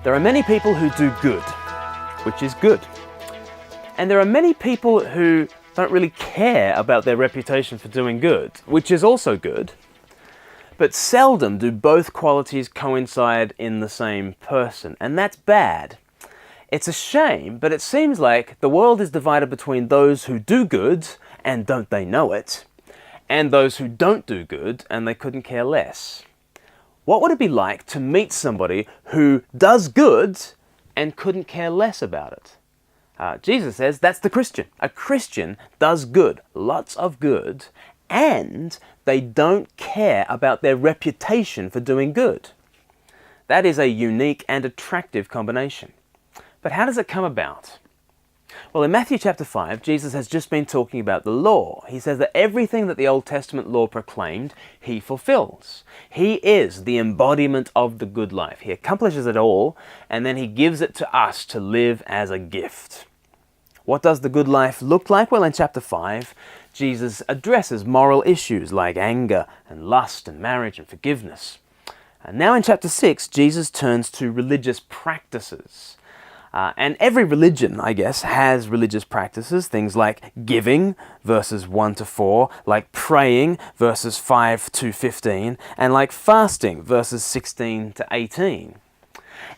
There are many people who do good, which is good. And there are many people who don't really care about their reputation for doing good, which is also good. But seldom do both qualities coincide in the same person, and that's bad. It's a shame, but it seems like the world is divided between those who do good, and don't they know it, and those who don't do good, and they couldn't care less. What would it be like to meet somebody who does good and couldn't care less about it? Jesus says that's the Christian. A Christian does good, lots of good, and they don't care about their reputation for doing good. That is a unique and attractive combination. But how does it come about? Well, in Matthew chapter 5, Jesus has just been talking about the law. He says that everything that the Old Testament law proclaimed, he fulfills. He is the embodiment of the good life. He accomplishes it all, and then he gives it to us to live as a gift. What does the good life look like? Well, in chapter 5, Jesus addresses moral issues like anger and lust and marriage and forgiveness. And now in chapter 6, Jesus turns to religious practices. And every religion, I guess, has religious practices, things like giving, verses 1 to 4, like praying, verses 5 to 15, and like fasting, verses 16 to 18.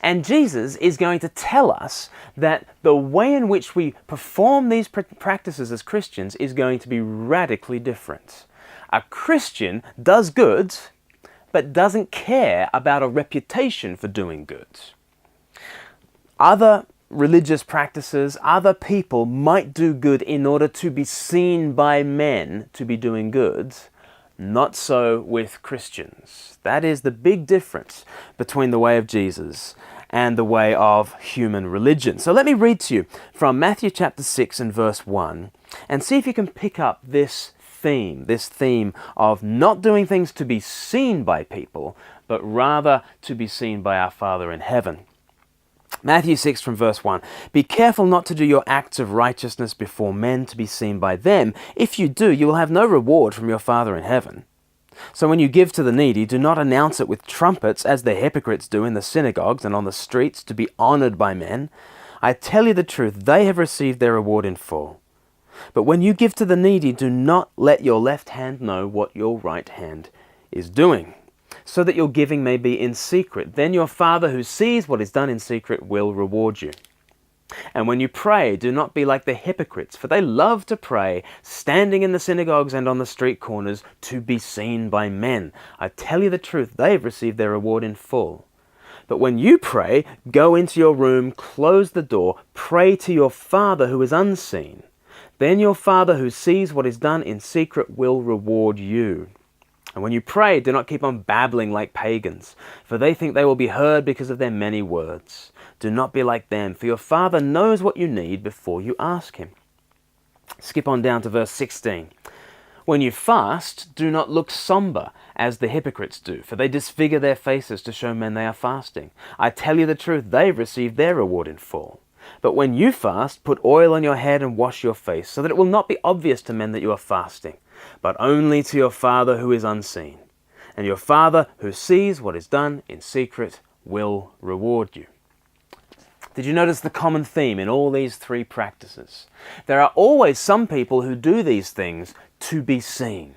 And Jesus is going to tell us that the way in which we perform these practices as Christians is going to be radically different. A Christian does good, but doesn't care about a reputation for doing good. Other religious practices, other people might do good in order to be seen by men to be doing good. Not so with Christians. That is the big difference between the way of Jesus and the way of human religion. So let me read to you from Matthew chapter 6 and verse 1 and see if you can pick up this theme of not doing things to be seen by people, but rather to be seen by our Father in heaven. Matthew 6 from verse 1. Be careful not to do your acts of righteousness before men to be seen by them. If you do, you will have no reward from your Father in heaven. So when you give to the needy, do not announce it with trumpets, as the hypocrites do in the synagogues and on the streets, to be honored by men. I tell you the truth, they have received their reward in full. But when you give to the needy, do not let your left hand know what your right hand is doing, so that your giving may be in secret. Then your Father who sees what is done in secret will reward you. And when you pray, do not be like the hypocrites, for they love to pray, standing in the synagogues and on the street corners, to be seen by men. I tell you the truth, they have received their reward in full. But when you pray, go into your room, close the door, pray to your Father who is unseen. Then your Father who sees what is done in secret will reward you. And when you pray, do not keep on babbling like pagans, for they think they will be heard because of their many words. Do not be like them, for your Father knows what you need before you ask him. Skip on down to verse 16. When you fast, do not look somber, as the hypocrites do, for they disfigure their faces to show men they are fasting. I tell you the truth, they've received their reward in full. But when you fast, put oil on your head and wash your face, so that it will not be obvious to men that you are fasting, but only to your Father who is unseen. And your Father who sees what is done in secret will reward you. Did you notice the common theme in all these three practices? There are always some people who do these things to be seen.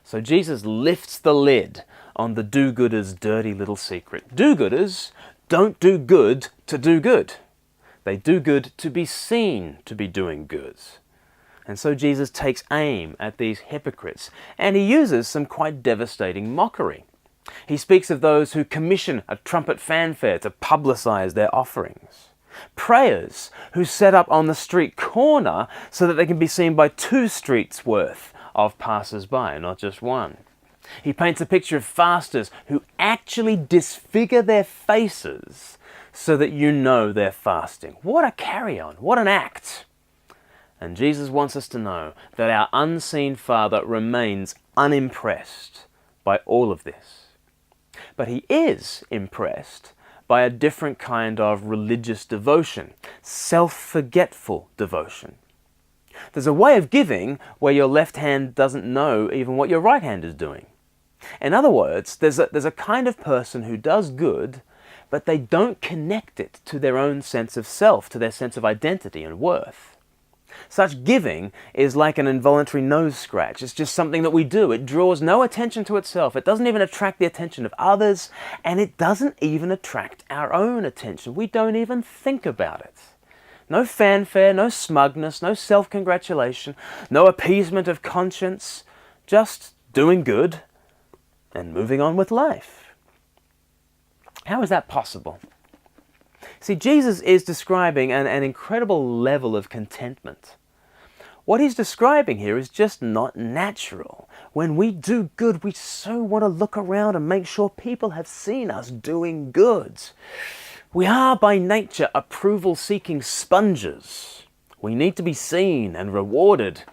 So Jesus lifts the lid on the do-gooders' dirty little secret. Do-gooders don't do good to do good. They do good to be seen to be doing good. And so Jesus takes aim at these hypocrites, and he uses some quite devastating mockery. He speaks of those who commission a trumpet fanfare to publicize their offerings. Prayers who set up on the street corner so that they can be seen by 2 streets worth of passers-by, not just one. He paints a picture of fasters who actually disfigure their faces so that you know they're fasting. What a carry-on, what an act. And Jesus wants us to know that our unseen Father remains unimpressed by all of this. But he is impressed by a different kind of religious devotion, self-forgetful devotion. There's a way of giving where your left hand doesn't know even what your right hand is doing. In other words, there's a kind of person who does good, but they don't connect it to their own sense of self, to their sense of identity and worth. Such giving is like an involuntary nose scratch. It's just something that we do. It draws no attention to itself. It doesn't even attract the attention of others, and it doesn't even attract our own attention. We don't even think about it. No fanfare, no smugness, no self-congratulation, no appeasement of conscience, just doing good and moving on with life. How is that possible? See, Jesus is describing an incredible level of contentment. What he's describing here is just not natural. When we do good, we so want to look around and make sure people have seen us doing good. We are by nature approval-seeking sponges. We need to be seen and rewarded.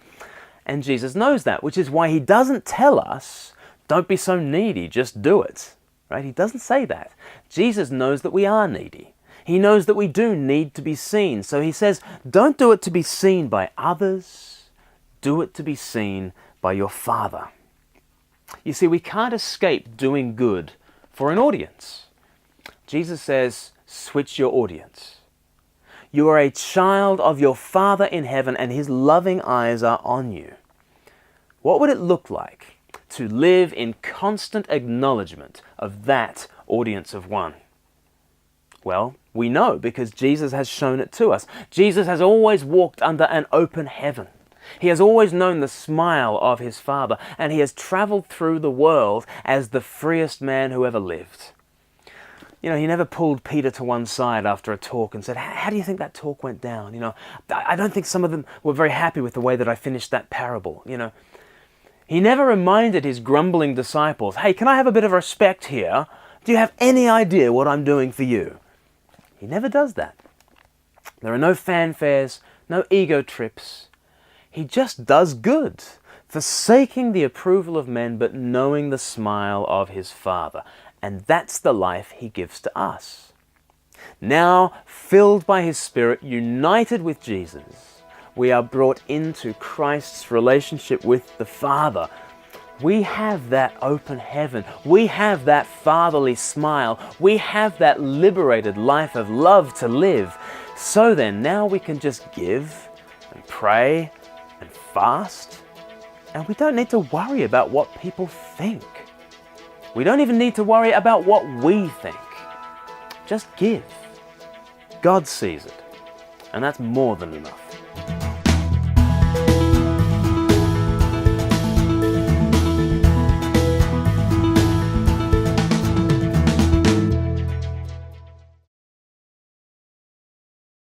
And Jesus knows that, which is why he doesn't tell us, don't be so needy, just do it. Right? He doesn't say that. Jesus knows that we are needy. He knows that we do need to be seen. So he says, don't do it to be seen by others. Do it to be seen by your Father. You see, we can't escape doing good for an audience. Jesus says, switch your audience. You are a child of your Father in heaven, and his loving eyes are on you. What would it look like to live in constant acknowledgement of that audience of one? Well, we know because Jesus has shown it to us. Jesus has always walked under an open heaven. He has always known the smile of his Father, and he has traveled through the world as the freest man who ever lived. You know, he never pulled Peter to one side after a talk and said, how do you think that talk went down? You know, I don't think some of them were very happy with the way that I finished that parable, you know. He never reminded his grumbling disciples, hey, can I have a bit of respect here? Do you have any idea what I'm doing for you? He never does that. There are no fanfares, no ego trips. He just does good, forsaking the approval of men, but knowing the smile of his Father. And that's the life he gives to us. Now, filled by his Spirit, united with Jesus, we are brought into Christ's relationship with the Father. We have that open heaven. We have that fatherly smile. We have that liberated life of love to live. So then, now we can just give and pray and fast, and we don't need to worry about what people think. We don't even need to worry about what we think. Just give. God sees it, and that's more than enough.